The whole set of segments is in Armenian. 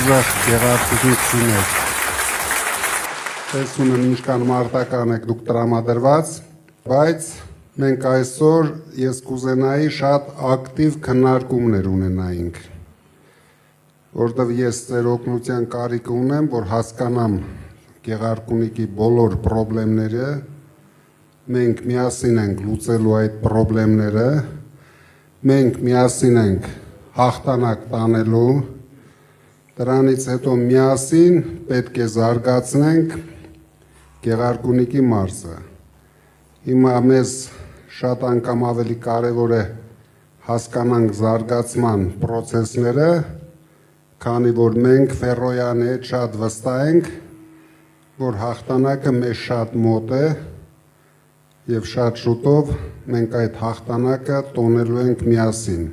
ուժեղ գեղարվեստություններ։ Տեսնում եմ ինչքան մարտական եք դուք տրամադրված, բայց մենք այսօր ես կուզենայի շատ ակտիվ քննարկումներ ունենայինք, որտեղ ես ձեր օգնության կարիք ունեմ, որ հասկանամ Գեղարքունիքի բոլոր խնդիրները, մենք միասին ենք լուծելու այդ խնդիրները, մենք միասին ենք հաղթանակ տանելու, դրանից հետո միասին պետք է զարգացնենք Գեղարքունիքի մարզը։ Հիմա մեզ շատ անգամ ավելի կարևոր է հասկանանք զարգացման process-ները, քանի որ մենք Ֆերոյանի հետ շատ վստահ ենք, որ հաղթանակը մեզ շատ մոտ է եւ շատ շուտով մենք այդ հաղթանակը տոնելու ենք միասին։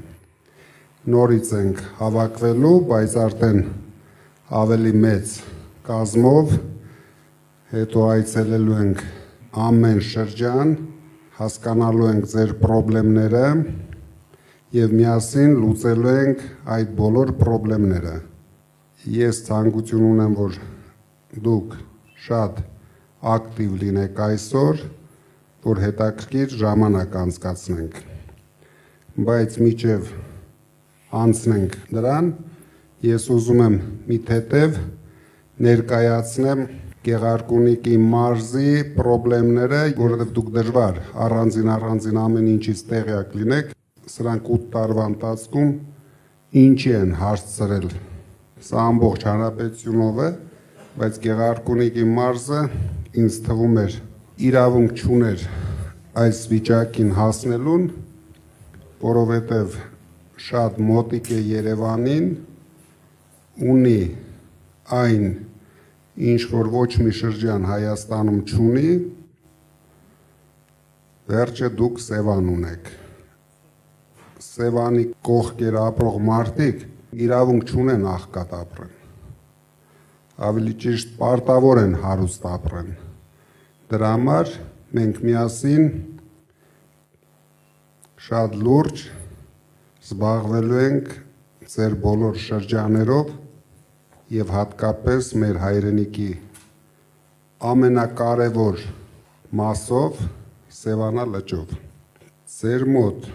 Նորից ենք հավաքվելու, բայց արդեն ավելի մեծ կազմով, հետո այցելելու ենք ամեն շրջան, հասկանալու ենք ձեր խնդիրները եւ միասին լուծելու ենք այդ բոլոր խնդիրները։ Ես ցանկություն ունեմ, որ դուք շատ ակտիվ լինեք այսօր, որ հետաքրքիր ժամանակ անցկացնենք, բայց մինչև անցնենք դրան, ես ուզում եմ մի թեթև ներկայացնեմ Գեղարքունիքի մարզի խնդիրները, որովհետև դուք դժվար առանձին ամեն ինչից տեղյակ լինեք, սրանք 8 տարվա ընթացքում ինչի են հասցրել, սա ամբողջ հանրապետությունով է, բայց Գեղարքունիքի մարզը ինձ թվում էր իրավունք չուներ այս վիճակին հասնելուն, որովհետև շատ մոտիկ է Երևանին, ունի այն, ինչ որ ոչ մի շրջան Հայաստանում չունի, վերջը դուք Սևան ունեք։ Սևանի կողքեր ապրող մարդիկ իրավունք չունեն աղքատ ապրեն, ավելի ճիշտ պարտավոր են հարուստ ապրեն։ Դրա համար մենք միասին շատ լուրջ զբաղվելու ենք ձեր բոլոր շրջաներով եւ հատկապես մեր հայրենիքի ամենակարևոր մասով Սևանա լճով։ Ձեր մոտ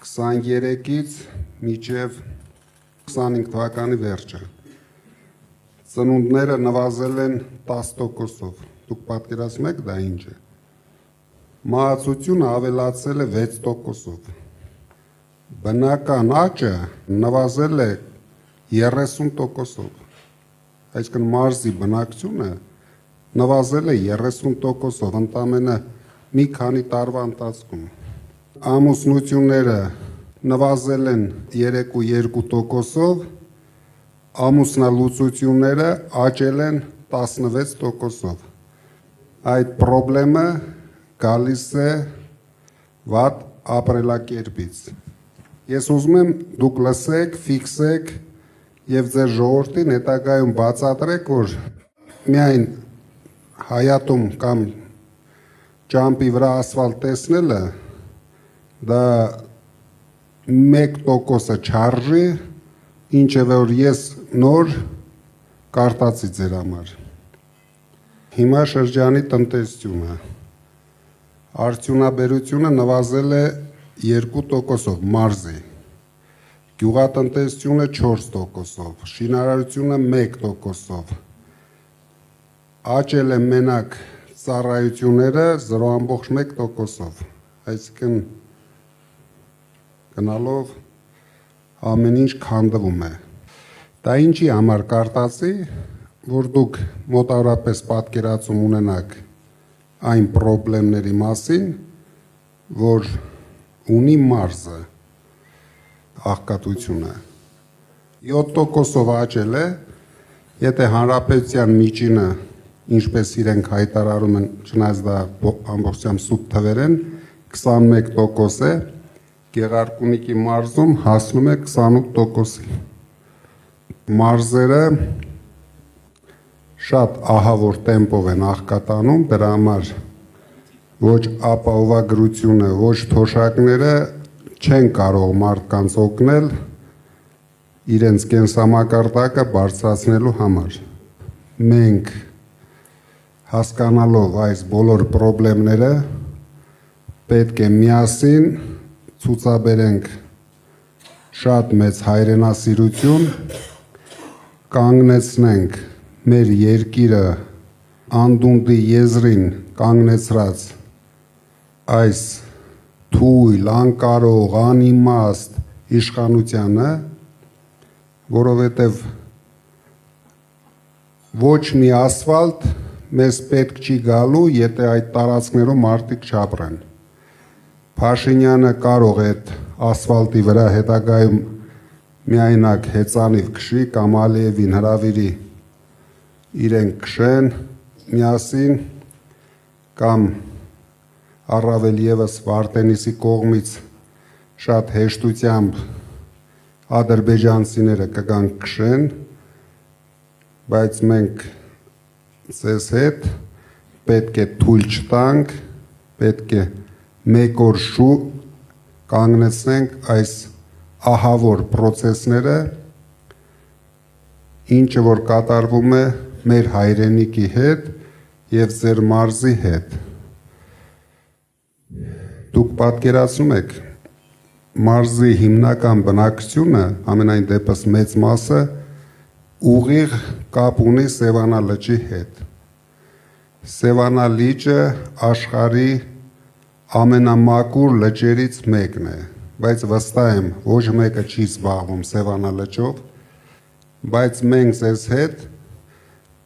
23-ից մինչև 25 թվականի վերջը ծնունդները նվազել են 10%-ով, դուք պատկերացնում եք դա ինչ է, մահացությունը ավելացել է 6%-ով, բնական աճը նվազել է 30%-ով, այսինքն մարզի բնակչությունը նվազել է 30%-ով, ընդամենը մի քանի տարվա ընթացքում, ամուսնությունները նվազել են 3.2%-ով, ամուսնալուծությունները աճել են 16%-ով։ Այդ խնդրը գալիս է վատ ապրելակերպից։ Ես ուզում եմ դուք լսեք, ֆիքսեք եւ ձեր ժողովրդին հետագայում բացատրեք, որ միայն հայատում կամ ճամփի վրա ասֆալտ տեսնելը դա 1%-ը չարժի, ինչը որ ես նոր կարտացի ձեր համար։ Հիմա շրջանի տնտեսությունը, արդյունաբերությունը նվազել է 2%-ով մարզի, գյուղատնտեսությունը 4%-ով, շինարարությունը 1%-ով, աճել է մենակ ծառայությունները 0.1%-ով, այսինքն գնալով ամեն ինչ քանդվում է։ Դա ինչի համար կարտացի, որ դուք մոտավորապես պատկերացում ունենաք այն խնդիրների մասին, որ ունի մարզը աղքատությունը 7%-ով աճել է, եթե հանրապետության միջինը, ինչպես իրենք հայտարարում են, չնայած դա ամբողջությամբ սուտ թվեր են, 21% է, Գեղարքունիքի մարզում հասնում է 28%-ի։ Մարզերը շատ ահավոր տեմպով են աղքատանում, դրա համար ոչ ապահովագրությունը, ոչ թոշակները չեն կարող մարդկանց օգնել իրենց կենսամակարդակը բարձրացնելու համար։ Մենք հասկանալով այս բոլոր խնդիրները պետք է միասին ցուցաբերենք շատ մեծ հայրենասիրություն, կանգնեցնենք մեր երկիրը անդունդի եզրին կանգնեցրած այս թույլ, անկարող, անիմաստ իշխանությանը, որովհետև ոչ մի ասֆալտ մեզ պետք չի գալու, եթե այդ տարածքներում մարդիկ չապրեն։ Փաշինյանը կարող է այդ ասֆալտի վրա հետագայում միայնակ հեծանիվ քշի կամ Ալիևին հրավիրի իրենք քշեն միասին կամ առավել եւս Վարդենիսի կողմից շատ հեշտությամբ ադրբեջանցիները կգան քշեն, բայց մենք ձեզ հետ պետք է թույլ չտանք, պետք է մեկ օր շուտ կանգնեցնենք այս ահավոր process-ները, ինչը որ կատարվում է մեր հայրենիքի հետ եւ ձեր մարզի հետ։ Դուք պատկերացնում եք մարզի հիմնական բնակչությունը, ամենայն դեպս մեծ մասը ուղիղ կապ ունի Սևանա լճի հետ։ Սևանա լիճը աշխարհի ամենամաքուր լճերից մեկն է, բայց վստահ եմ, ոչ մեկը չի զբաղվում Սևանա լճով, բայց մենք ձեզ հետ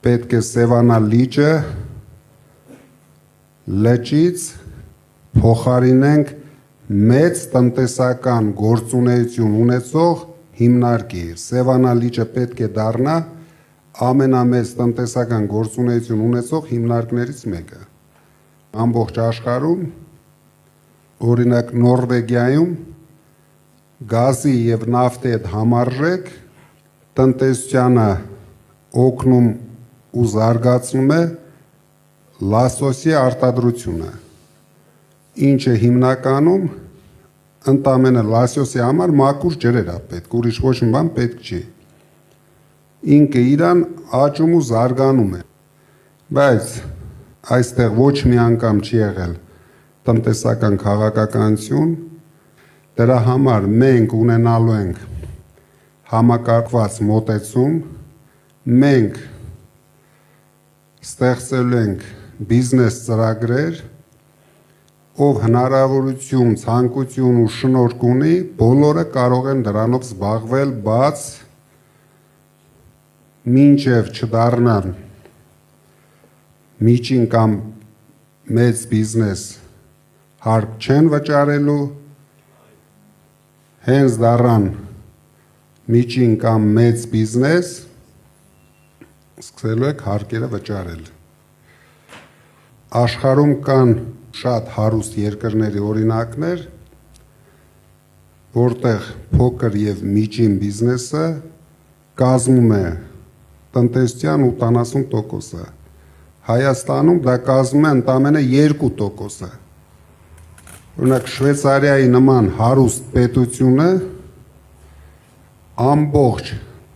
պետք է Սևանա լիճը լճից փոխարինենք մեծ տնտեսական գործունեություն ունեցող հիմնարկի։ Սևանա լիճը պետք է դառնա ամենամեծ տնտեսական գործունեություն ունեցող հիմնարկներից մեկը։ Ամբողջ աշխարհում, օրինակ Նորվեգիայում գազի եւ նավթի հետ համարժեք տնտեսությանը օգնում ու զարգացնում է լասոսի արտադրությունը, ինչը հիմնականում ընդամենը լասոսի համար մաքուր ջրեր է պետք, ուրիշ ոչ մի բան պետք չի։ Ինքը իրան աճում ու զարգանում է, բայց այստեղ ոչ մի անգամ չի եղել տնտեսական քաղաքականություն, դրա համար մենք ունենալու ենք համակարգված մոտեցում, մենք ստեղծելու ենք բիզնես ծրագրեր, ով հնարավորություն, ցանկություն ու շնորհք ունի, բոլորը կարող են դրանով զբաղվել, բաց մինչև չդառնան միջին կամ մեծ բիզնես հարկ չեն վճարելու, հենց դառան միջին կամ մեծ բիզնես սկսելու եք հարկերը վճարել։ Աշխարհում կան շատ հարուստ երկրների օրինակներ, որտեղ փոքր եւ միջին բիզնեսը կազմում է տնտեսության 80%-ը։ Հայաստանում դա կազմում է ընդամենը 2%-ը։ Օրինակ Շվեյցարիայի նման հարուստ պետությունը ամբողջ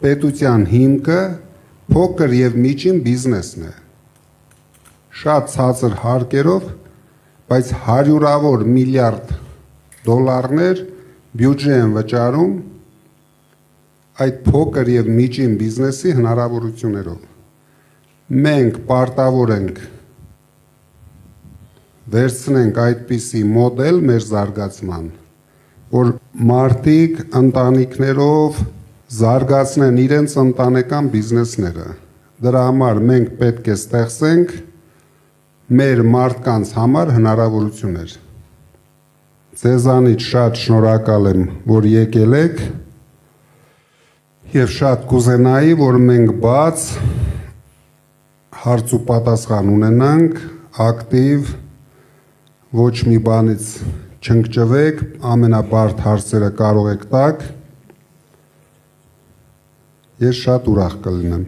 պետության հիմքը փոքր եւ միջին բիզնեսն է։ Շատ ցածր հարկերով, բայց հարյուրավոր միլիարդ դոլարներ բյուջե են վճարում այդ փոքր եւ միջին բիզնեսի հնարավորություններով։ Մենք պարտավոր ենք վերցնենք այդպիսի մոդել մեր զարգացման, որ մարդիկ ընտանիքներով զարգացնեն իրենց ընտանեկան բիզնեսները։ Դրա համար մենք պետք է ստեղծենք մեր մարդկանց համար հնարավորություններ։ Ձեզանից շատ շնորհակալ եմ, որ եկել եք եւ շատ կուզենայի, որ մենք բաց հարց ու պատասխան ունենանք, ակտիվ, ոչ մի բանից չընկճվեք, ամենաբարդ հարցերը կարող եք տալ։ Ես շատ ուրախ կլինեմ։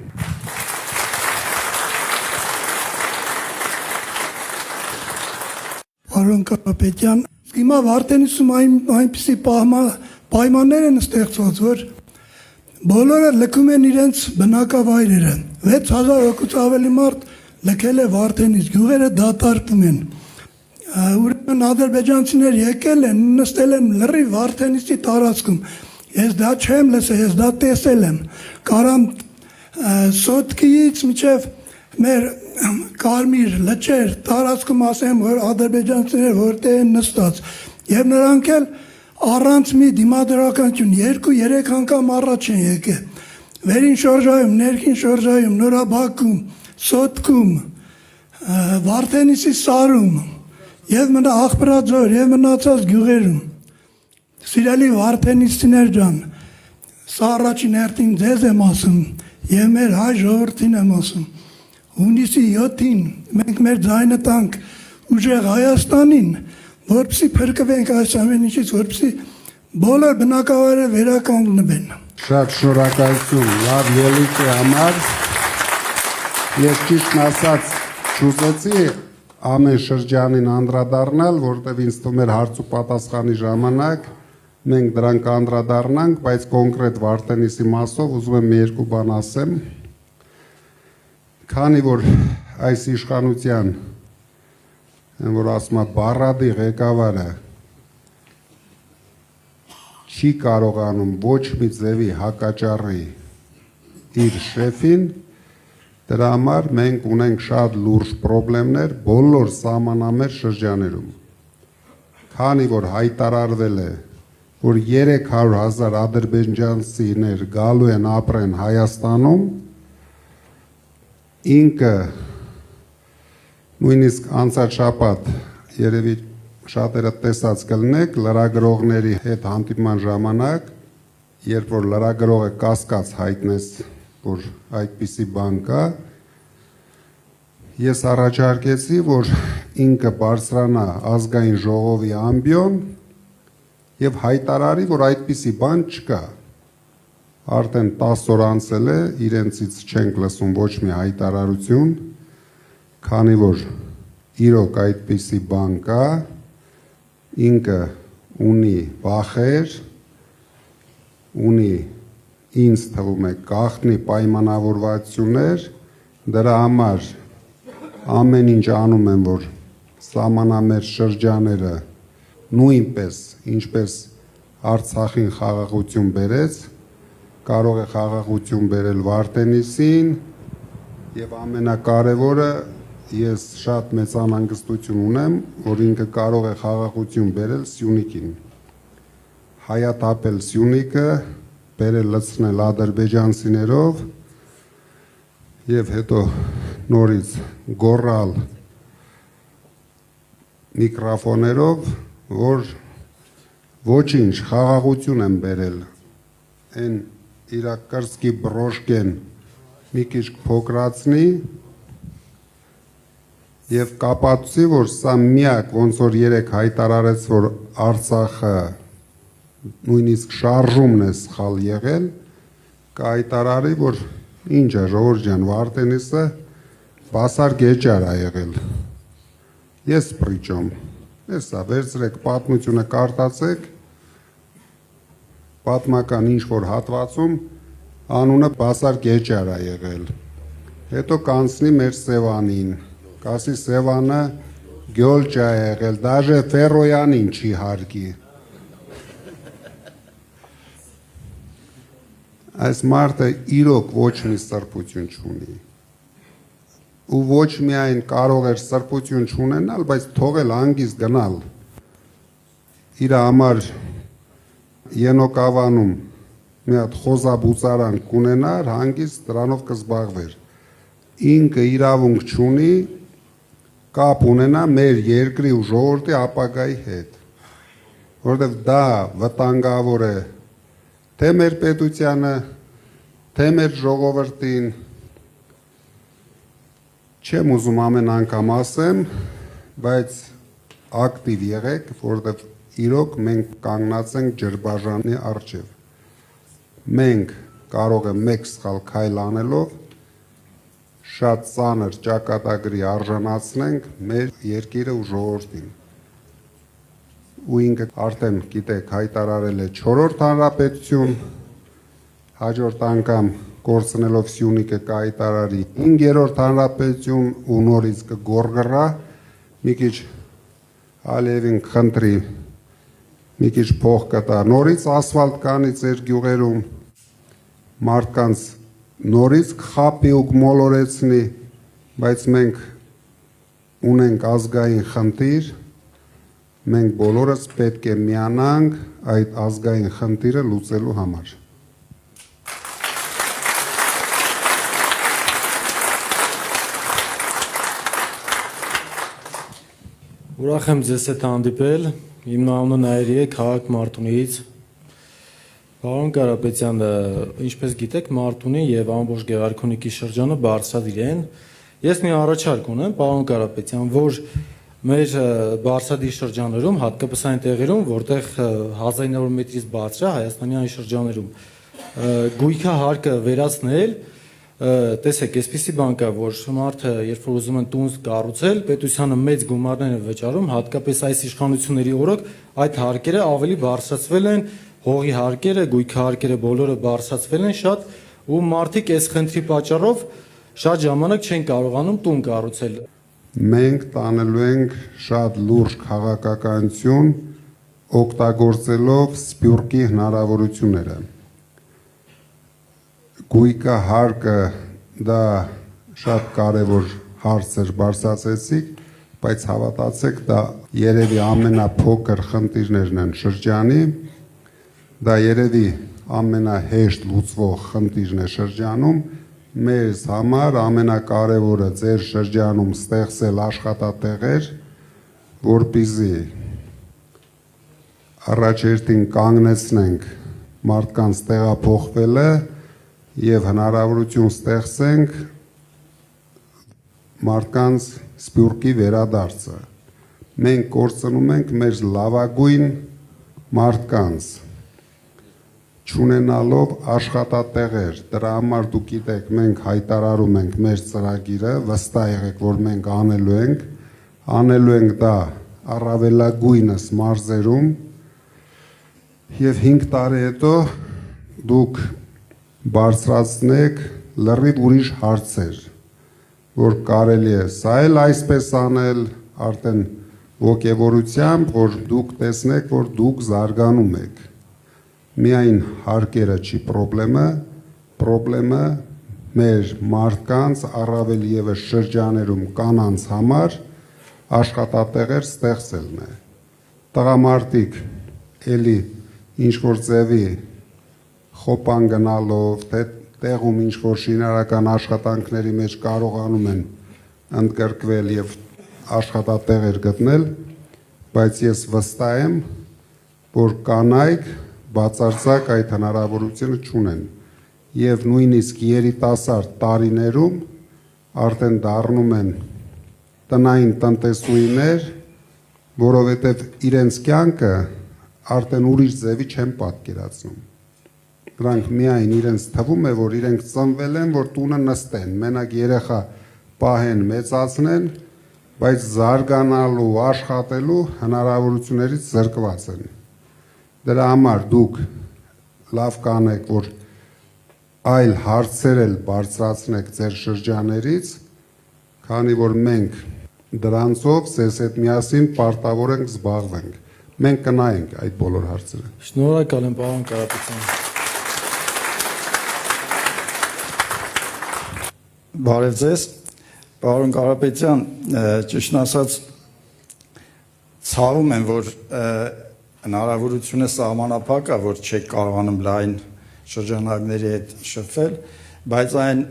Պարոն Կարապետյան, հիմա Վարդենիսում այնպիսի պայմաններ են ստեղծված, որ Բոլորը լքում են իրենց բնակավայրերը։ 6000 հոգուց ավելի մարդ լքել է Վարդենից, գյուղերը դատարկվում են։ Ուրեմն ադրբեջանցիներ եկել են, նստել են լրիվ Վարդենիցի տարածքում։ Ես դա չեմ լսել, ես դա տեսել եմ։ Կարամ Սոտկիից մինչև մեր Կարմիր լճեր տարածքում ասեմ, որ ադրբեջանցիներ որտեղ են նստած, եւ նրանք էլ առանց մի դիմադրականություն 2-3 անգամ առաջ են եկել։ Վերին շրջայում, ներքին շրջայում, Նորաբաքում, Սոտքում, Վարդենիսի սարում եւ մնա Աղբրաձոր եւ մնացած գյուղերում։ Սիրելի Վարդենիսցիներ ջան, սա առաջին հերթին ձեզ եմ ասում եւ մեր հայ ժողովրդին եմ ասում։ Հունիսի 7-ին մենք մեր ձայնը տանք ուժեղ Հայաստանին, որպեսզի փրկվենք այս ամեն ինչից, որպեսզի բոլոր բնակավայրերը վերականգնվեն։ Շատ շնորհակալություն լավ ելույթի համար։ Ես ճիշտն ասած չուզեցի ամեն շրջանին անդրադառնալ, որտեղ ինձ թվում էր հարց ու պատասխանի ժամանակ մենք դրանք անդրադառնանք, բայց կոնկրետ Վարդենիսի մասով ուզում եմ երկու բան ասեմ։ Քանի որ այս իշխանության, որ ասում է Բառադի ղեկավարը չի կարողանում ոչ մի ձևի հակաճառի իր շեֆին, դրա համար մենք ունենք շատ լուրջ խնդիրներ բոլոր սահմանամերձ շրջաներում։ Քանի որ հայտարարվել է, որ 300,000 ադրբեջանցիներ գալու են ապրեն Հայաստանում, ինքը նույնիսկ անցած շաբաթ երևի շատերը տեսած կլինեք լրագրողների հետ հանդիպման ժամանակ, երբ որ լրագրողը կասկած հայտնեց, որ այդպիսի բան կա, ես առաջարկեցի, որ ինքը բարձրանա ազգային ժողովի ամբիոն եւ հայտարարի, որ այդպիսի բան չկա։ Արդեն 10 օր անցել է, իրենցից չենք լսում ոչ մի հայտարարություն, քանի որ իրոք այդպիսի բան կա, ինքը ունի վախեր, ունի ինձ թվում է գաղտնի պայմանավորվածություններ, դրա համար ամեն ինչ անում են, որ սահմանամերձ շրջաները նույնպես, ինչպես Արցախին խաղաղություն բերեց, կարող է խաղաղություն բերել Վարդենիսին եւ ամենակարևորը ես շատ մեծ անհանգստություն ունեմ, որ ինքը կարող է խաղաղություն բերել Սյունիքին, հայաթափել Սյունիքը, բերել լցնել ադրբեջանցիներով եւ հետո նորից գոռալ միկրոֆոներով, որ ոչինչ խաղաղություն են բերել, այն իր կրծքի բրոշկեն մի քիչ փոքրացնի եւ կապացուցի, որ սա միակ ոնց որ երեք հայտարարեց, որ Արցախը նույնիսկ շարժումն է սխալ եղել, կհայտարարի, որ ինչ է ժողովուրդ ջան, Վարդենիսը բասար գեճար է եղել։ Ես պրիճոմ, հեսա վերցրեք պատմությունը կարտացեք, պատմական ինչ-որ հատվածում անունը բասար գեճար է եղել, հետո կանցնի մեր Սևանին, կասի Սևանը գյոլճ է եղել, դաժե Ֆերոյանին չի հարգի։ Այս մարդը իրոք ոչ մի սրբություն չունի, ու ոչ միայն կարող էր սրբություն չունենալ, բայց թողել հանգիստ գնալ, իր համար Ենոկավանում մի հատ խոզաբուծարան կունենար, հանգիստ դրանով կզբաղվեր, ինքը իրավունք չունի կապ ունենա մեր երկրի ու ժողովրդի ապագայի հետ, որովհետև դա վտանգավոր է թե մեր պետությանը, թե մեր ժողովրդին, չեմ ուզում ամեն անգամ ասեմ, բայց ակտիվ եղեք, որովհետև իրոք մենք կանգնած ենք ջրբաժանի առջև։ Մենք կարող է մեկ սխալ քայլ անելով շատ ծանր ճակատագրի արժանացնենք մեր երկիրը ու ժողովրդին։ Ու ինքը արդեն գիտեք հայտարարել է 4-րդ հանրապետություն, հաջորդ անգամ կորցնելով Սյունիքը կայտարարի 5-րդ հանրապետություն ու նորից կգորգռա, մի քիչ Ալիևին խնդրի, մի քիչ փող կտա, նորից ասֆալտ կանի ձեր գյուղերում, մարդկանց նորից կխաբի ու կմոլորեցնի, բայց մենք ունենք ազգային խնդիր, մենք բոլորս պետք է միանանք այդ ազգային խնդիրը լուծելու համար։ Ուրախ եմ ձեզ հետ հանդիպել, իմ անունը Նայիրի է, քաղաք Մարտունիից։ Պարոն Կարապետյան, ինչպես գիտեք, Մարտունի եւ ամբողջ Գեղարքունիքի շրջանը բարձրադիր են։ Ես մի առաջարկ ունեմ, պարոն Կարապետյան, որ մեր բարձրադիր շրջաններում, հատկապես այն տեղերում, որտեղ 1900 մետրից բարձր է Հայաստանի այն շրջաններում, գույքահարկը վերացնել, տեսեք, այսպիսի բան կա, որ մարդը, երբ որ ուզում են տուն կառուցել, պետությանը մեծ գումարներ են վճարում, հատկապես այս իշխանությունների օրոք այդ հարկերը ավելի բարձրացվել են, հողի հարկերը, գույքահարկերը բոլորը բարձրացվել են շատ, ու մարդիկ այս խնդրի պատճառով շատ ժամանակ չեն կարողանում տուն կառուցել։ Մենք տանելու ենք շատ լուրջ քաղաքականություն, օգտագործելով Սփյուռքի հնարավորությունները։ Գույքահարկը դա շատ կարևոր հարց էր բարձրացեցիք, բայց հավատացեք, դա երևի ամենափոքր խնդիրներն են շրջանի, դա երևի ամենահեշտ լուծվող խնդիրն է շրջանում, մեզ համար ամենակարևորը ձեր շրջանում ստեղծել աշխատատեղեր, որպեսզի առաջերտին կանգնեցնենք մարդկանց տեղափոխվելը եւ հնարավորություն ստեղծենք մարդկանց Սփյուռքի վերադարձը։ Մենք կորցնում ենք մեր լավագույն մարդկանց, չունենալով աշխատատեղեր, դրա համար դուք գիտեք, մենք հայտարարում ենք մեր ծրագիրը, վստահ եղեք, որ մենք անելու ենք դա առավելագույնս մարզերում եւ 5 տարի հետո դուք բարձրացնեք լրիվ ուրիշ հարցեր, որ կարելի է սա էլ այսպես անել, արդեն ոգևորությամբ, որ դուք տեսնեք, որ դուք զարգանում եք։ Միայն հարկերը չի պրոբլեմը մեր մարդկանց առավել եւս շրջաներում կանանց համար աշխատատեղեր ստեղծելն է։ Տղամարդիկ էլի ինչ որ ձևի խոպան գնալով, թե տեղում ինչ որ շինարական աշխատանքների մեջ կարողանում են ընդգրկվել եւ աշխատատեղեր գտնել, բայց ես վստահ եմ, որ կանայք բացարձակ այդ հնարավորությունը չունեն եւ նույնիսկ երիտասարդ տարիներում արդեն դառնում են տնային տնտեսուհիներ, որովհետեւ իրենց կյանքը արդեն ուրիշ ձևի չեն պատկերացնում։ Դրանք միայն իրենց թվում է, որ իրենք ծնվել են, որ տունը նստեն, մենակ երեխա պահեն, մեծացնեն, բայց զարգանալու, աշխատելու հնարավորություններից զրկված են։ Դրա համար դուք լավ կանեք, որ այլ հարցեր էլ բարձրացնեք ձեր շրջաներից, քանի որ մենք դրանցով ձեզ հետ միասին պարտավոր ենք զբաղվենք։ Մենք կնայենք այդ բոլոր հարցերը։ Շնորհակալ եմ, պարոն Կարապետյան։ Բարև ձեզ, պարոն Կարապետյան, ճիշտ ասած ցավում եմ, որ հնարավորությունը սահմանափակ է, որ չեք կարողանում լայն շրջանակների հետ շփվել, բայց այն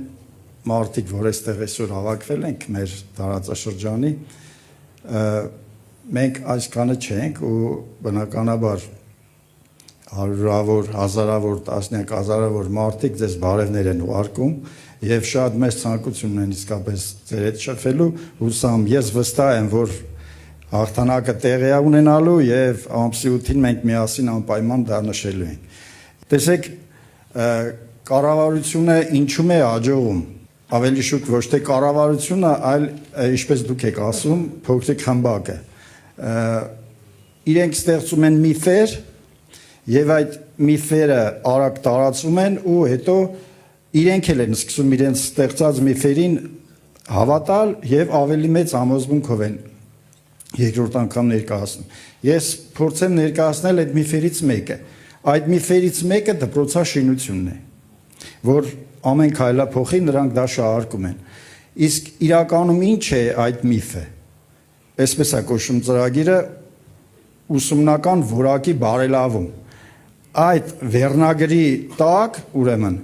մարդիկ, որ այստեղ այսօր հավաքվել ենք մեր տարածաշրջանի, մենք այսքանը չենք ու բնականաբար հարյուրավոր, հազարավոր, տասնյակ հազարավոր մարդիկ ձեզ բարևներ են ուղարկում եւ շատ մեծ ցանկություն ունեն իսկապես ձեր հետ շփվելու, հուսամ ես վստահ եմ, որ հաղթանակը տեղի է ունենալու եւ ամսի 8-ին մենք միասին անպայման դա նշելու ենք։ Տեսեք, կառավարությունը ինչու՞մ է աջողում, ավելի շուտ ոչ թե կառավարությունը, այլ ինչպես դուք եք ասում, փոքրիկ խմբակը։ Իրենք ստեղծում են միֆեր եւ այդ միֆերը արագ տարածում են ու հետո իրենք էլ են սկսում իրենց ստեղծած միֆերին հավատալ եւ ավելի մեծ համոզմունքով են երկրորդ անգամ ներկայացնում։ Ես փորձեմ ներկայացնել այդ միֆերից մեկը։ Այդ միֆերից մեկը դպրոցաշինությունն է, որ ամեն քայլափոխի նրանք դա շահարկում են։ Իսկ իրականում ինչ է այդ միֆը։ Այսպես է կոչվում ծրագիրը ուսումնական որակի բարելավում։ Այդ վերնագրի տակ, ուրեմն,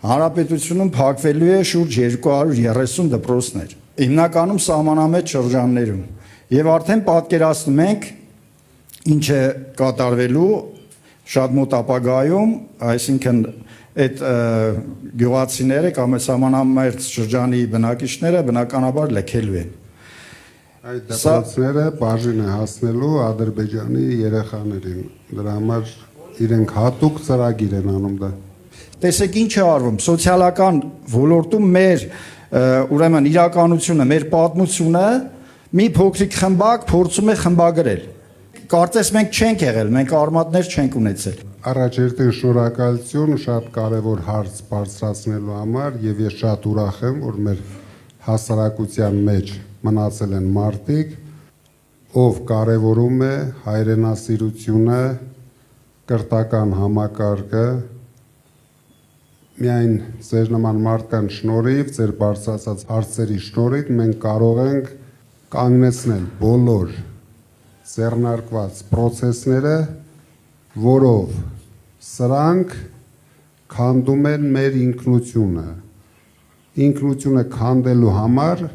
հանրապետությունում փակվելու է շուրջ 230 դպրոցներ, հիմնականում սահմանամետ շրջաններում։ Եվ արդեն պատկերացնում ենք ինչ է կատարվելու շատ մոտ ապագայում, այսինքն այդ գյուղացիները կամ սահմանամերձ շրջանի բնակիչները բնականաբար լքելու են։ Այդ դպրոցները բաժին է հասնելու Ադրբեջանի երեխաներին։ Դրա համար իրենք հատուկ ծրագիր են անում դա։ Տեսեք ինչ է արվում սոցիալական ոլորտում մեր ուրեմն իրականությունը, մեր պատմությունը մի փոքրիկ խմբակ փորձում է խմբագրել։ Կարծես մենք չենք եղել, մենք արմատներ չենք ունեցել։ Առաջերտին շնորհակալություն շատ կարևոր հարց բարձրացնելու համար եւ ես շատ ուրախ եմ, որ մեր հասարակության մեջ մնացել են մարդիկ, ով կարևորում է հայրենասիրությունը, կրթական համակարգը, միայն ձեր նման մարդկանց շնորհիվ, ձեր բարձրացած հարցերի շնորհիվ մենք կարող ենք կանգնեցնել բոլոր ձեռնարկված process-ները, որով սրանք քանդում են մեր ինքնությունը։ Ինքնությունը քանդելու համար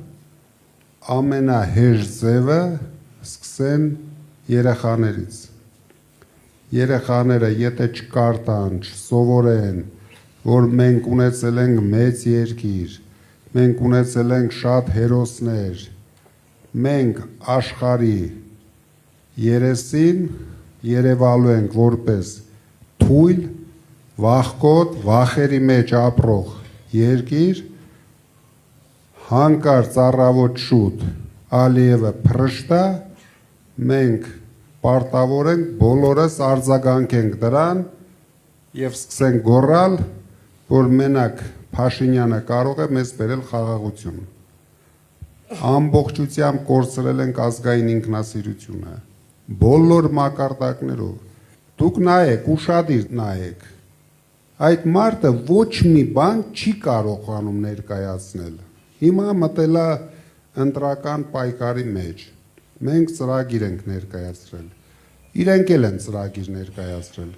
ամենահեշտ ձևը սկսեն երեխաներից։ Երեխաները եթե չկարտան, չսովորեն, որ մենք ունեցել ենք մեծ երկիր, մենք ունեցել ենք շատ հերոսներ, մենք աշխարհի երեսին երևալու ենք որպես թույլ, վախկոտ, վախերի մեջ ապրող երկիր, հանկարծ առավոտ շուտ Ալիևը փրշտա, մենք պարտավոր ենք բոլորս արձագանքենք դրան եւ սկսենք գոռալ, որ մենակ Փաշինյանը կարող է մեզ բերել խաղաղություն։ Ամբողջությամբ կորցրել ենք ազգային ինքնասիրությունը, բոլոր մակարդակներով։ Դուք նայեք, ուշադիր նայեք։ Այդ մարդը ոչ մի բան չի կարողանում ներկայացնել։ Հիմա մտելա ընտրական պայքարի մեջ։ Մենք ծրագիր ենք ներկայացրել։ Իրենք էլ են ծրագիր ներկայացրել։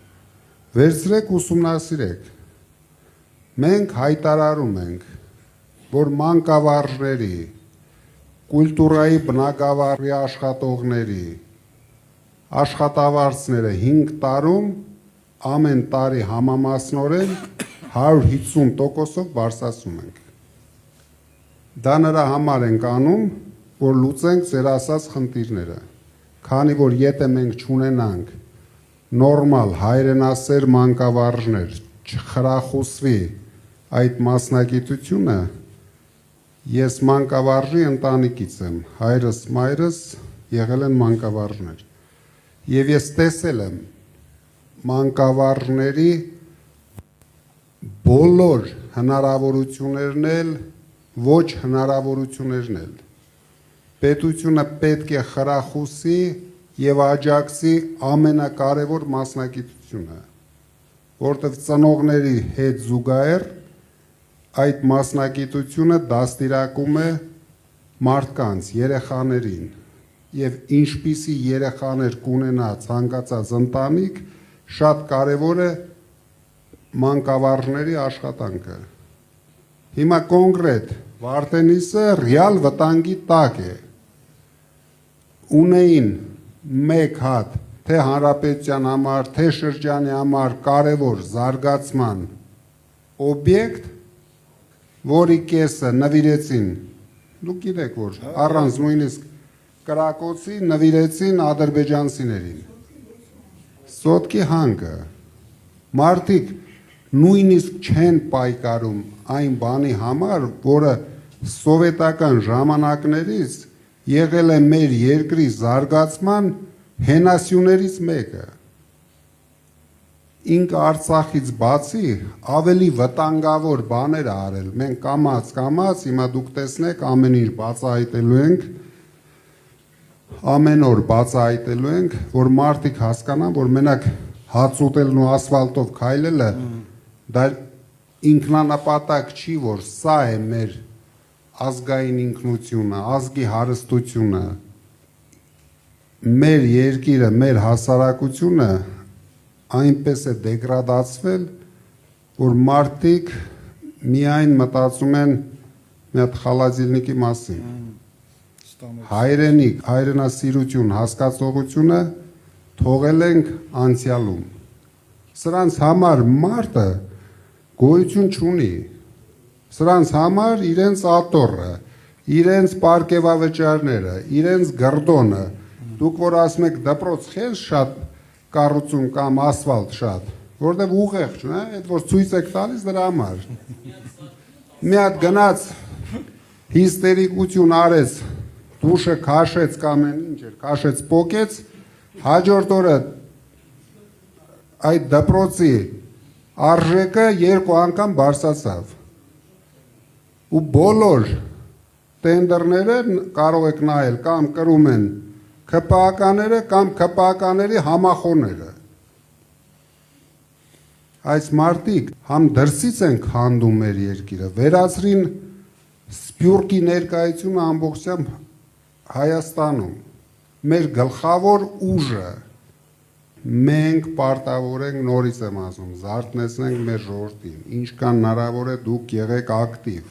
Վերցրեք ուսումնասիրեք։ Մենք հայտարարում ենք, որ մանկավարժների, կուլտուրայի բնագավառի աշխատողների, աշխատավարձները 5 տարում ամեն տարի համամասնորեն 150%-ով բարձրացում ենք։ Դա նրա համար ենք անում, որ լուծենք ձեր ասած խնդիրները, քանի որ եթե մենք չունենանք նորմալ հայրենասեր մանկավարժներ, չխրախուսվի այդ մասնագիտությունը, ես մանկավարժի ընտանիքից եմ, հայրս, մայրս եղել են մանկավարժներ, եւ ես տեսել եմ մանկավարժների բոլոր հնարավորություններն էլ, ոչ հնարավորություններն էլ։ Պետությունը պետք է խրախուսի եւ աջակցի ամենակարևոր մասնագիտությունը, որտեղ ծնողների հետ զուգահեռ այդ մասնագիտությունը դաստիարակում է մարդկանց, երեխաներին եւ ինչպիսի երեխաներ կունենա ցանկացած ընտանիք, շատ կարեւոր է մանկավարժների աշխատանքը։ Հիմա կոնկրետ Վարդենիսը ռեալ վտանգի տակ է։ Ունեին մեկ հատ թե հանրապետության համար, թե շրջանի համար կարևոր զարգացման օբյեկտ, որի կեսը նվիրեցին, դուք գիտեք որ առանց նույնիսկ կրակոցի նվիրեցին ադրբեջանցիներին։ Սոտկի հանգը մարդիկ նույնիսկ չեն պայքարում այն բանի համար, որը սովետական ժամանակներից եղել է մեր երկրի զարգացման հենասյուներից մեկը։ ինքը Արցախից բացի ավելի վտանգավոր բաներ ա արել։ Մենք կամաց, հիմա դուք տեսնեք ամեն ինչ բացահայտելու ենք, ամեն օր բացահայտելու ենք, որ մարդիկ հասկանան, որ մենակ հաց ուտելն ու ասֆալտով քայլելը դա ինքնանպատակ չի, որ սա է մեր ազգային ինքնությունը, ազգի հարստությունը, մեր երկիրը, մեր հասարակությունը այնպես է դեգրադացվել, որ մարդիկ միայն մտածում են մի հատ խալազիլնիկի մասին։ Հայրենիք, հայրենասիրություն, հասկացողությունը թողել ենք անցյալում։ Սրանց համար մարդը գոյություն չունի։ Սրանց համար իրենց աթոռը, իրենց պարգևավճարները, իրենց գռդոնը, դուք որ ասում եք դպրոց խես շատ կառուցում կամ ասֆալտ շատ, որտեղ ուղեղ չունի, այդ որ ցույց եք տալիս դրա համար։ Մի հատ գնաց հիստերիկություն արեց, դուշը քաշեց կամ ինչ էր, քաշեց պոկեց, հաջորդ օրը այդ դպրոցի արժեքը 2 անգամ բարձրացավ։ Ու բոլոր տենդերները կարող եք նայել կամ կրում են ԿՊԱ-ները կամ ԿՊԱ-ների համախոհները։ Այս մարդիկ համ դրսից են քանդում մեր երկիրը, վերացրին սփյուռքի ներկայությունը ամբողջությամբ Հայաստանում, մեր գլխավոր ուժը, մենք պարտավոր ենք, նորից եմ ասում, զարթնեցնենք մեր ժողովրդին, ինչքան հնարավոր է դուք եղեք ակտիվ,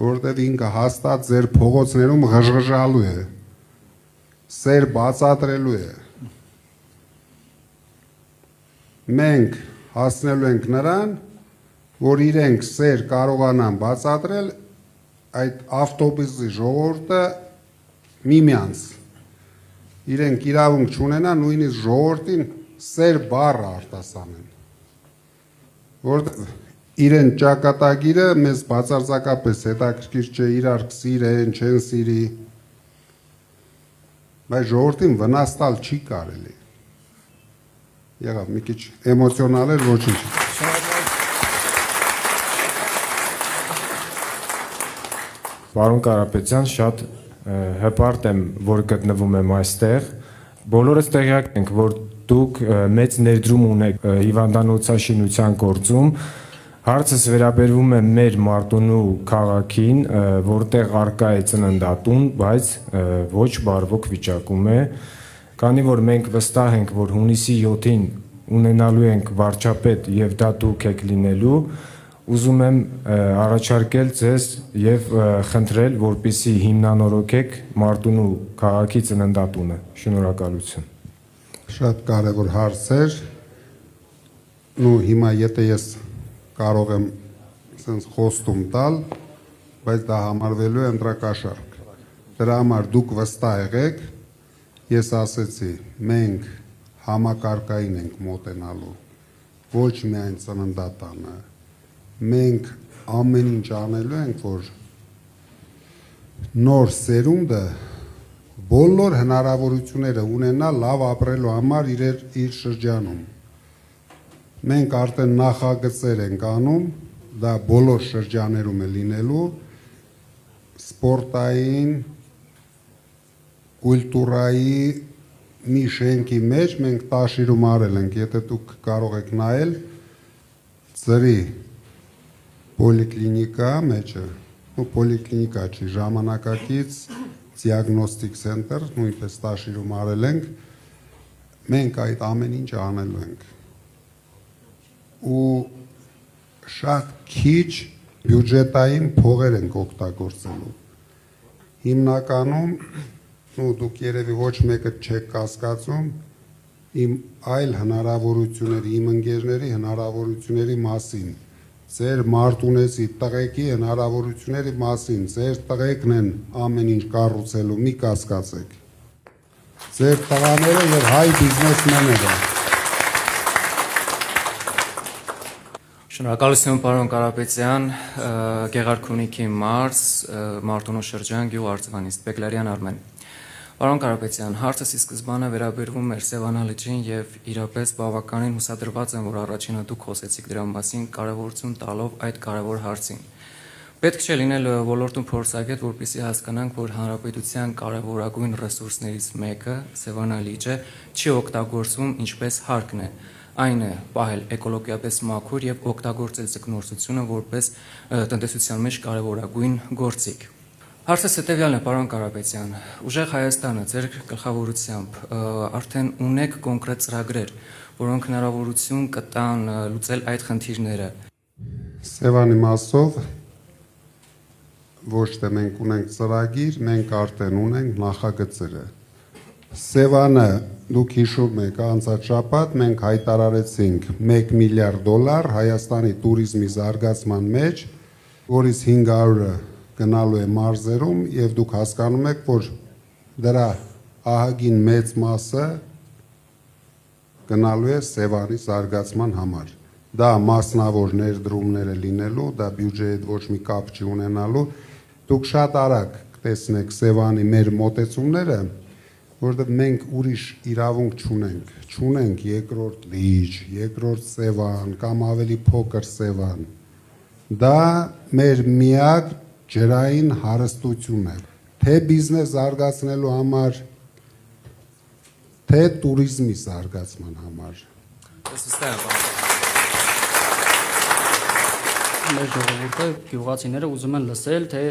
որովհետև ինքը հաստատ ձեր փողոցներում ղժղժալու է, սեր բացատրելու է։ Մենք հասնելու ենք նրան, որ իրենք սեր կարողանան բացատրել այդ ավտոբուսի ժողովուրդը միմյանց։ Իրենք իրավունք չունենան նույնիսկ ժողովրդին սեր բառը արտասանեն։ Որտեղ իրեն ճակատագիրը մեզ բացարձակապես հետաքրքիր չէ, իրար սիրեն, չեն սիրի, բայց ժողովրդին վնաս տալ չի կարելի։ Եղավ մի քիչ էմոցիոնալ էր, ոչինչ։ Պարոն Կարապետյան, շատ հպարտ եմ, որ գտնվում եմ այստեղ։ Բոլորս տեղյակ ենք, որ դուք մեծ ներդրում ունեք հիվանդանոցաշինության գործում։ Հարցս վերաբերվում է մեր Մարտունու քաղաքին, որտեղ առկա է ծննդատուն, բայց ոչ բարվոք վիճակում է, քանի որ մենք վստահ ենք, որ հունիսի 7-ին ունենալու ենք վարչապետ եւ դա դուք եք լինելու, ուզում եմ առաջարկել ձեզ եւ խնդրել, որպեսզի հիմնանորոգեք Մարտունու քաղաքի ծննդատունը։ Շնորհակալություն։ Շատ կարևոր հարց էր։ Ու հիմա եթե ես կարող եմ sense խոստում տալ, բայց դա համարվելու է ընտրակաշառք։ Դրա համար դուք վստահ եղեք, ես ասեցի, մենք համակարգային ենք մոտենալու, ոչ միայն ծննդատանը, մենք ամեն ինչ անելու ենք, որ նոր սերունդը բոլոր հնարավորությունները ունենա լավ ապրելու համար իր շրջանում։ Մենք արդեն նախագծեր ենք անում, դա բոլոր շրջաներում է լինելու, սպորտային, կուլտուրայի մի շենքի մեջ մենք տաշիրում արել ենք, եթե դուք կարող եք նայել, ծրի պոլիկլինիկա մեջը, պոլիկլինիկա չի, ժամանակակից դիագնոստիկ սենտր, նույնպես տաշիրում արել ենք, մենք այդ ամեն ինչ անելու ենք։ Ու շատ քիչ բյուջետային փողեր ենք օգտագործելու։ Հիմնականում, դուք երևի ոչ մեկը չեք կասկածում, իմ այլ հնարավորությունների, իմ ընկերների հնարավորությունների մասին, ձեր Մարտունեցի տղեկի հնարավորությունների մասին, ձեր տղեկն են ամեն ինչ կառուցելու, մի կասկածեք։ Ձեր տղաները եւ հայ բիզնեսմենները։ Շնորհակալություն պարոն Կարապետյան, Գեղարքունիքի մարզ, Մարտունու շրջան, գյուղ Արծվանից, Բեկլարյան Արմեն։ Պարոն Կարապետյան, հարցս ի սկզբանե վերաբերվում էր Սևանա լճին եւ իրապես բավականին հուսադրված եմ, որ առաջինը դուք խոսեցիք դրա մասին, կարևորություն տալով այդ կարևոր հարցին։ Պետք չէ լինել ոլորտում փորձագետ, որպեսզի հասկանանք, որ հանրապետության կարևորագույն ռեսուրսներից մեկը Սևանա լիճը չի օգտագործվում ինչպես հարկն է։ Այն է պահել էկոլոգիապես մաքուր եւ օգտագործել ձկնորսությունը որպես տնտեսության մեջ կարևորագույն գործիք։ Հարցս հետևյալն է, պարոն Կարապետյան, ուժեղ Հայաստանը ձեր գլխավորությամբ արդեն ունեք կոնկրետ ծրագրեր, որոնք հնարավորություն կտան լուծել այդ խնդիրները։ Սևանի մասով ոչ թե մենք ունենք ծրագիր, մենք արդեն ունենք նախագծերը։ Սևանը դուք հիշում եք անցած շաբաթ մենք հայտարարեցինք $1 միլիարդ Հայաստանի туриզմի զարգացման մեջ, որից 500-ը գնալու է մարզերում եւ դուք հասկանում եք, որ դրա ահագին մեծ մասը գնալու է Սևանի զարգացման համար։ Դա մասնավոր ներդրումներ է լինելու, դա բյուջեի հետ ոչ մի կապ չի ունենալու։ Դուք շատ արագ կտեսնեք Սևանի մեր մոտեցումները, որտեղ մենք ուրիշ իրավունք չունենք երկրորդ լիճ, երկրորդ Սևան կամ ավելի փոքր Սևան։ Դա մեր միակ ջրային հարստություն է, թե բիզնես զարգացնելու համար, թե туриզմի զարգացման համար։ Մեր ժողովուրդը գյուղացիները ուզում են լսել, թե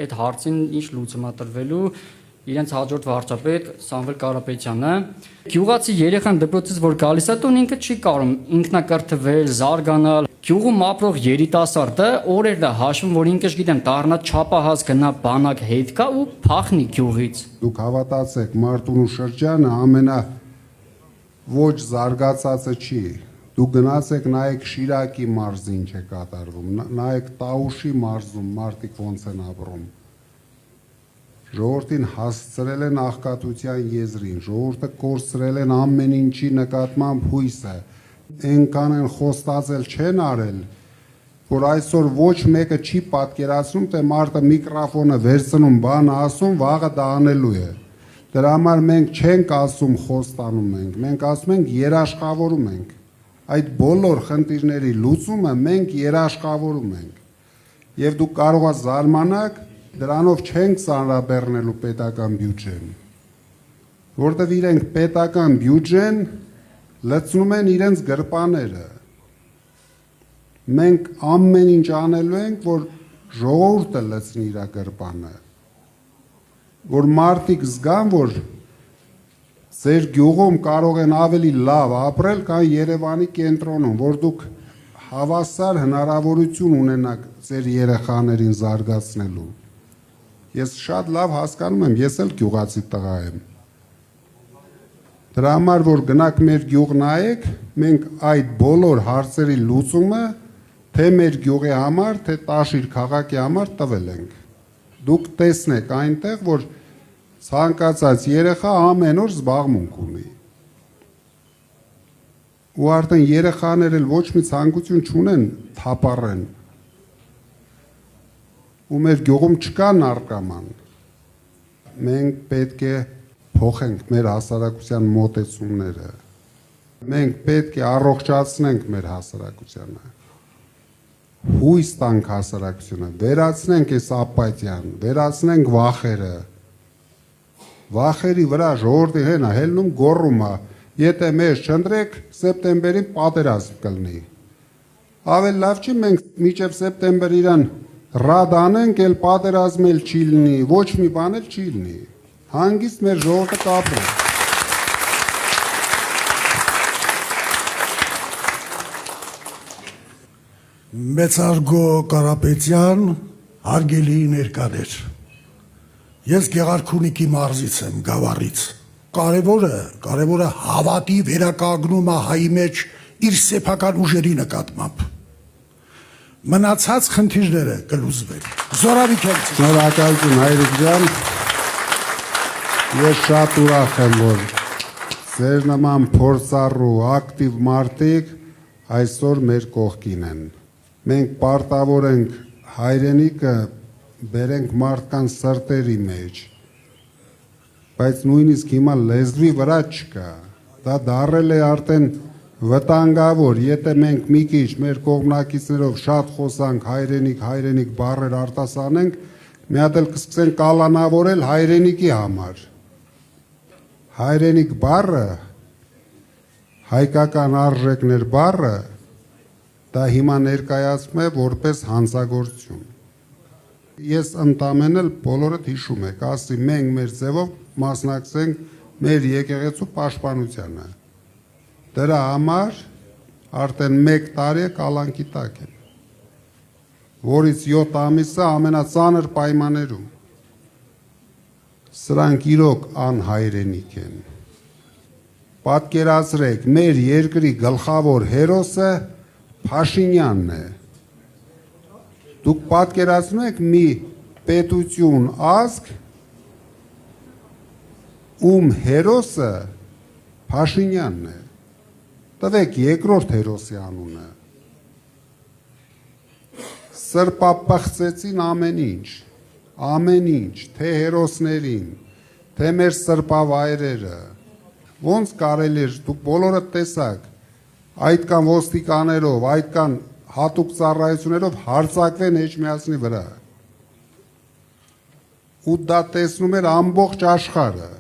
այդ հարցին ինչ լուծում է տրվելու իրենց հաջորդ վարչապետ Սամվել Կարապետյանը։ Գյուղացի երեխան դպրոցից որ գալիս է տուն, ինքը չի կարող ինքնակրթվել, զարգանալ։ Գյուղում ապրող երիտասարդը օրերն է հաշվում, որ ինքը գիտեմ դառնա չափահաս գնա բանակ հետ կա ու փախնի գյուղից։ Դուք հավատացեք, Մարտունու շրջանը ամենա ոչ զարգացածը չի։ Դուք գնացեք նայեք Շիրակի մարզի ինչ է կատարվում, նայեք Տաուշի մարզում մարդիկ ոնց են ապրում։ Ժողովրդին հասցրել են աղքատության եզրին, ժողովուրդը կորցրել են ամեն ինչի նկատմամբ հույսը, այնքան են խոստացել չեն արել, որ այսօր ոչ մեկը չի պատկերացնում, թե մարդը միկրոֆոնը վերցնում, բան ասում, վաղը դա անելու է։ Դրա համար մենք չենք ասում խոստանում ենք, մենք ասում ենք երաշխավորում ենք։ Այդ բոլոր խնդիրների լուծումը մենք երաշխավորում ենք։ Եվ դուք կարող եք զարմանալ, դրանով չենք ծանրաբեռնելու պետական բյուջեն, որտեղ իրենք պետական բյուջեն լցնում են իրենց գրպաները։ Մենք ամեն ինչ անելու ենք, որ ժողովուրդը լցնի իր գրպանը, որ մարդիկ զգան, որ ձեր գյուղում կարող են ավելի լավ ապրել, քան Երևանի կենտրոնում, որ դուք հավասար հնարավորություն ունենաք ձեր երեխաներին զարգացնելու։ Ես շատ լավ հասկանում եմ, ես էլ գյուղացի տղա եմ։ Դրա համար, որ գնաք մեր գյուղ նայեք, մենք այդ բոլոր հարցերի լուծումը թե մեր գյուղի համար, թե Տաշիր քաղաքի համար տվել ենք։ Դուք տեսնեք այնտեղ, որ ցանկացած երեխա ամեն օր զբաղմունք ունի։ Ու արդեն երեխաները ոչ մի ցանկություն չունեն թափառեն։ Ու մեր գյուղում չկա նարկոման։ Մենք պետք է փոխենք մեր հասարակության մոտեցումները։ Մենք պետք է առողջացնենք մեր հասարակությանը։ Հույս տանք հասարակությունը, վերացնենք այս ապաթիան, վերացնենք վախերը։ Վախերի վրա ժողովրդի հենա հելնում գոռում է, եթե մեզ չընտրեք, սեպտեմբերին պատերազմ կլինի։ Ավելի լավ չի մենք մինչև սեպտեմբեր իրան ռադ անենք, էլ պատերազմ էլ չի լինի, ոչ մի բան էլ չի լինի։ Հանգիստ մեր ժողովուրդը կապրի։ Մեծարգո Կարապետյան, հարգելի ներկաներ։ Ես Գեղարքունիքի մարզից եմ, Գավառից։ Կարևորը հավատի վերականգնումը հայի մեջ իր սեփական ուժերի նկատմամբ։ Մնացած խնդիրները կլուծվեն։ Զորավիք եմ։ Շնորհակալություն հայրիկ ջան։ Ես շատ ուրախ եմ, որ ձեր նման փորձառու ակտիվ մարդիկ այսօր մեր կողքին են։ Մենք պարտավոր ենք հայրենիքը բերենք մարդկանց սրտերի մեջ, բայց նույնիսկ հիմա լեզվի վրա չկա։ Դա դարել է արդեն վտանգավոր, եթե մենք մի քիչ մեր կողմնակիցներով շատ խոսանք հայրենիք բառեր արտասանենք, մի հատ էլ կսկսեն կալանավորել հայրենիքի համար։ Հայրենիք բառը, հայկական արժեքներ բառը, դա հիմա ներկայացվում է որպես հանցագործություն։ Ես ընդամենը բոլորդ հիշում եք, ասի մենք մեր ձևով մասնակցենք մեր եկեղեցու պաշտպանությանը։ Դրա համար արդեն 1 տարի է կալանքի տակ են, որից 7 ամիսը ամենածանր պայմաններում։ Սրանք իրոք անհայրենիք են։ Պատկերացրեք, մեր երկրի գլխավոր հերոսը Փաշինյանն է։ Դուք պատկերացնում եք մի պետություն, ազգ, ում հերոսը Փաշինյանն է։ Տվեք երկրորդ հերոսի անունը։ Սրբապղծեցին ամեն ինչ, թե հերոսներին, թե մեր սրբավայրերը։ Ոնց կարելի է, դուք բոլորը տեսաք, այդքան ոստիկաներով, այդքան հատուկ ծառայություններով հարձակվեն Էջմիածնի վրա։ Ու դա տեսնում էր ամբողջ աշխարհը։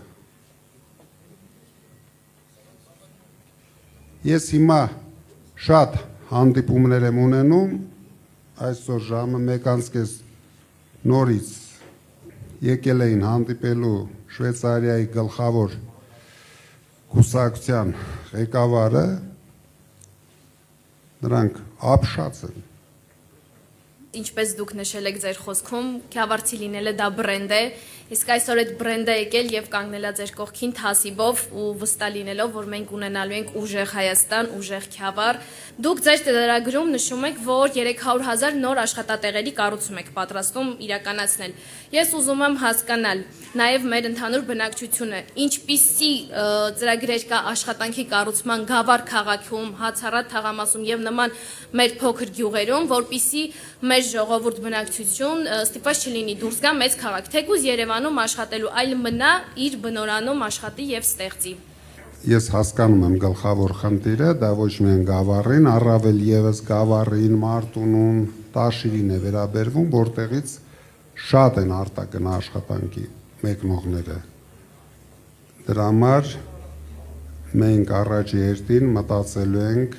Ես հիմա շատ հանդիպումներ եմ ունենում, այսօր ժամը 1:30 նորից եկել էին հանդիպելու Շվեյցարիայի գլխավոր կուսակցության ղեկավարը, նրանք ապշած են։ Ինչպես դուք նշել եք ձեր խոսքում, Քյավառցի լինելը դա բրենդ է, իսկ այսօր այդ բրենդը եկել եւ կանգնելա ձեր կողքին թասիբով ու վստահ լինելով, որ մենք ունենալու ենք ուժեղ Հայաստան, ուժեղ Քյավառ։ Դուք ձեր ծրագրում նշում եք, որ 300,000 նոր աշխատատեղերի կառուցում եք պատրաստում իրականացնել։ Ես ուզում եմ հասկանալ նաեւ մեր ընդհանուր բնակչությունը, ինչպիսի ծրագրեր կա աշխատանքի կառուցման Գավառ քաղաքում, Հացառատ թաղամասում եւ նման մեր փոքր գյուղերում, որպիսի մեր ժողովուրդ բնակչություն ստիպված չլինի դուրս գա մեծ քաղաք, թեկուզ Երևանում աշխատելու, այլ մնա իր բնորանում աշխատի եւ ստեղծի։ Ես հասկանում եմ գլխավոր խնդիրը, դա ոչ միայն Գավառին, առավել եւս Գավառին, Մարտունուն, Տաշիրին է վերաբերվում, որտեղից շատ են արտակնա աշխատանքի մեկնողները։ Դրա համար մենք առաջ երթին մտածելու ենք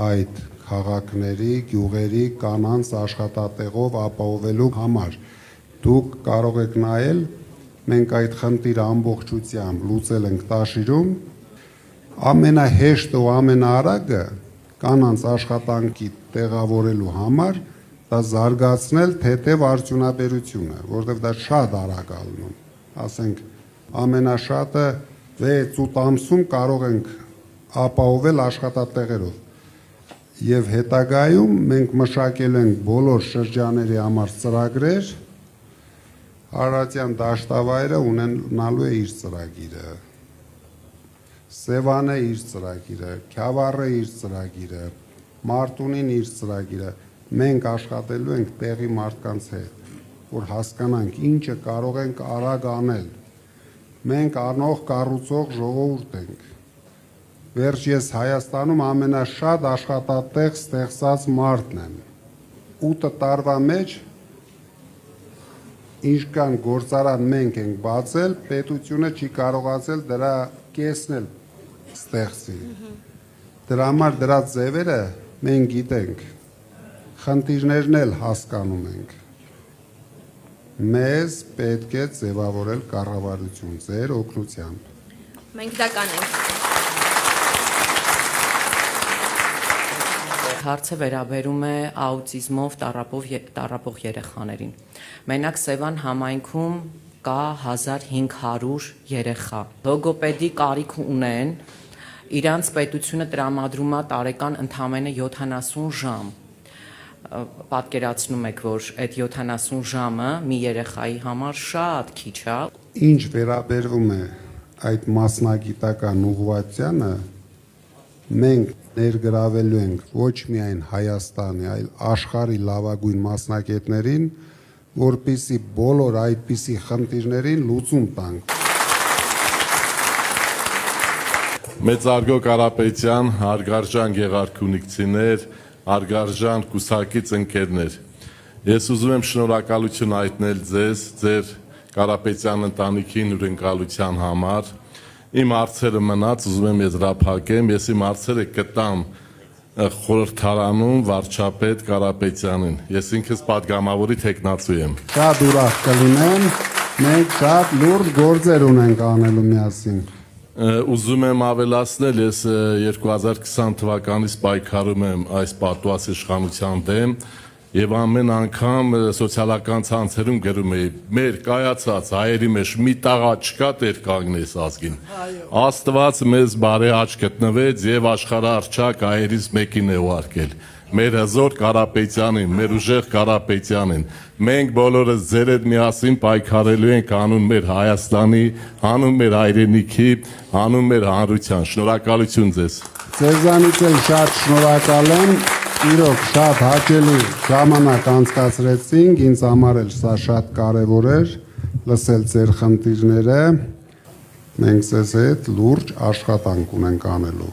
այդ քաղաքների, գյուղերի կանանց աշխատատեղով ապահովելու համար։ Դուք կարող եք նայել, մենք այդ խնդիրը ամբողջությամբ լուծել ենք Տաշիրում, ամենահեշտ ու ամենաարագը կանանց աշխատանքի տեղավորելու համար դա զարգացնել թեթև արդյունաբերությունը, որտեղ դա շատ արագ ալնում։ Ասենք ամենաշատը 6-8 ամսում կարող ենք ապահովել աշխատատեղերով։ Եվ հետագայում մենք մշակել ենք բոլոր շրջաների համար ծրագրեր, Արարատյան դաշտավայրը ունենալու է իր ծրագիրը, Սևանը իր ծրագիրը, Քյավառը իր ծրագիրը, Մարտունին իր ծրագիրը, մենք աշխատելու ենք տեղի մարդկանց հետ, որ հասկանանք ինչը կարող ենք արագ անել։ Մենք անող կառուցող ժողովուրդ ենք։ Վերջ ես Հայաստանում ամենաշատ աշխատատեղ ստեղծած մարդն եմ։ 8 տարվա մեջ ինչքան գործարան մենք ենք բացել, պետությունը չի կարողացել դրա կեսն էլ ստեղծի։ Դրա համար դրա ձևերը մենք գիտենք, խնդիրներն էլ հասկանում ենք։ Մեզ պետք է ձևավորել կառավարություն ձեր օգնությամբ։ Մենք դա կանենք։ Հարցը վերաբերում է աուտիզմով տառապող երեխաներին։ Մենակ Սևան համայնքում կա 1500 երեխա։ Լոգոպեդի կարիք ունեն, իրանց պետությունը տրամադրում է տարեկան ընդամենը 70 ժամ։ Պատկերացնում եք, որ այդ 70 ժամը մի երեխայի համար շատ քիչ է։ Ինչ վերաբերվում է այդ մասնագիտական ուղղվածությանը, մենք ներգրավելու ենք ոչ միայն Հայաստանի, այլ աշխարհի լավագույն մասնագետներին, որպիսի բոլոր այդպիսի խնդիրներին լուծում տանք։ Մեծարգո Կարապետյան, հարգարժան գեղարքունիքցիներ, հարգարժան կուսակից ընկերներ։ Ես ուզում եմ շնորհակալություն հայտնել ձեզ, ձեր Կարապետյան ընտանիքին հյուրընկալության համար։ Իմ հարցերը մնաց, ուզում եմ եզրափակեմ, ես իմ հարցերը կտամ խորհրդարանում վարչապետ Կարապետյանին։ Ես ինքս падգամավորի թեկնածու եմ։ Շատ ուրախ կլինեմ, մենք շատ լուրջ գործեր ունենք անելու միասին։ Ուզում եմ ավելացնել, ես 2020 թվականից պայքարում եմ այս պատուած իշխանության դեմ եւ ամեն անգամ սոցիալական ցանցերում գրում էի մեր կայացած հայերի մեջ մի տաղա չկա տեր կանգնես ազգին Աստված մեզ բարի աչք գտնվեց եւ աշխարհարչակ հայերից մեկին է ուղարկել մեր հզոր Կարապետյանին, մեր ուժեղ Կարապետյանին։ Մենք բոլորս ձեր հետ միասին պայքարելու ենք անուն մեր Հայաստանի, անուն մեր հայրենիքի, անուն մեր հանրության։ Շնորհակալություն ձեզ։ Ձեզանից էլ շատ շնորհակալ եմ։ Իրոք շատ հաճելի ժամանակ անցկացրեցինք, ինձ համար էլ սա շատ կարևոր էր լսել ձեր խնդիրները։ Մենք ձեզ հետ լուրջ աշխատանք ունենք անելու։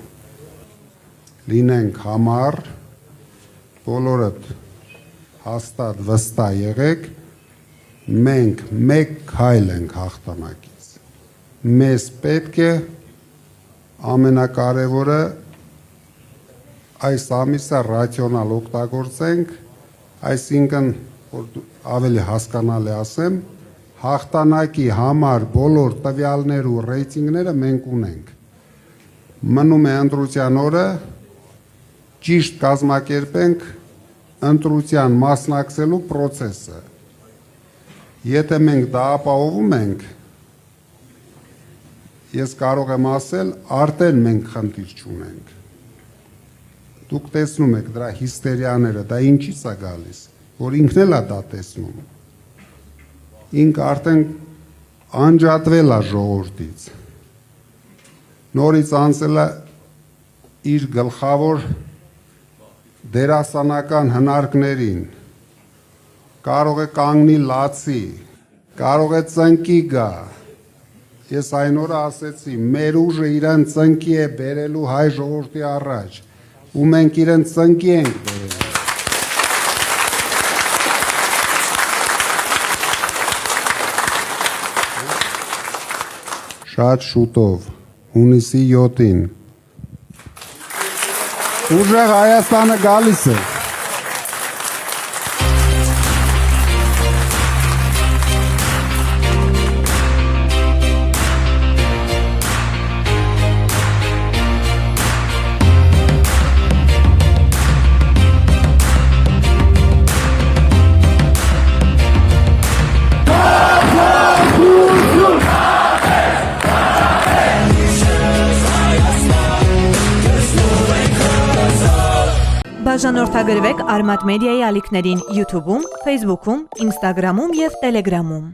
Լինենք համառ, բոլորդ հաստատ վստահ եղեք, մենք մեկ քայլ ենք հաղթանակից։ Մեզ պետք է ամենակարևորը այս ամիսը ռացիոնալ օգտագործենք, այսինքն որ ավելի հասկանալի ասեմ, հաղթանակի համար բոլոր տվյալներ ու ռեյտինգները մենք ունենք։ Մնում է ընտրության օրը ճիշտ կազմակերպենք ընտրության մասնակցելու process-ը։ Եթե մենք դա ապահովում ենք, ես կարող եմ ասել, արդեն մենք խնդիր չունենք։ Դուք տեսնում եք դրա հիստերիաները, դա ինչից է գալիս, որ ինքն էլ է դա տեսնում։ Ինք արդեն անջատվել է ժողովրդից։ Նորից անցել է իր գլխավոր դերասանական հնարքներին, կարող է կանգնի լացի, կարող է ծնկի գա, ես այն օրը ասեցի, մեր ուժը իրեն ծնկի է բերելու հայ ժողովրդի առաջ, ու մենք իրեն ծնկի ենք բերելու։ Շատ շուտով, հունիսի 7-ին, ուժեղ Հայաստանը գալիս է։ Բաժանորդագրվեք Արմատ մեդիայի ալիքներին YouTube-ում, Facebook-ում, Instagram-ում և Telegram-ում։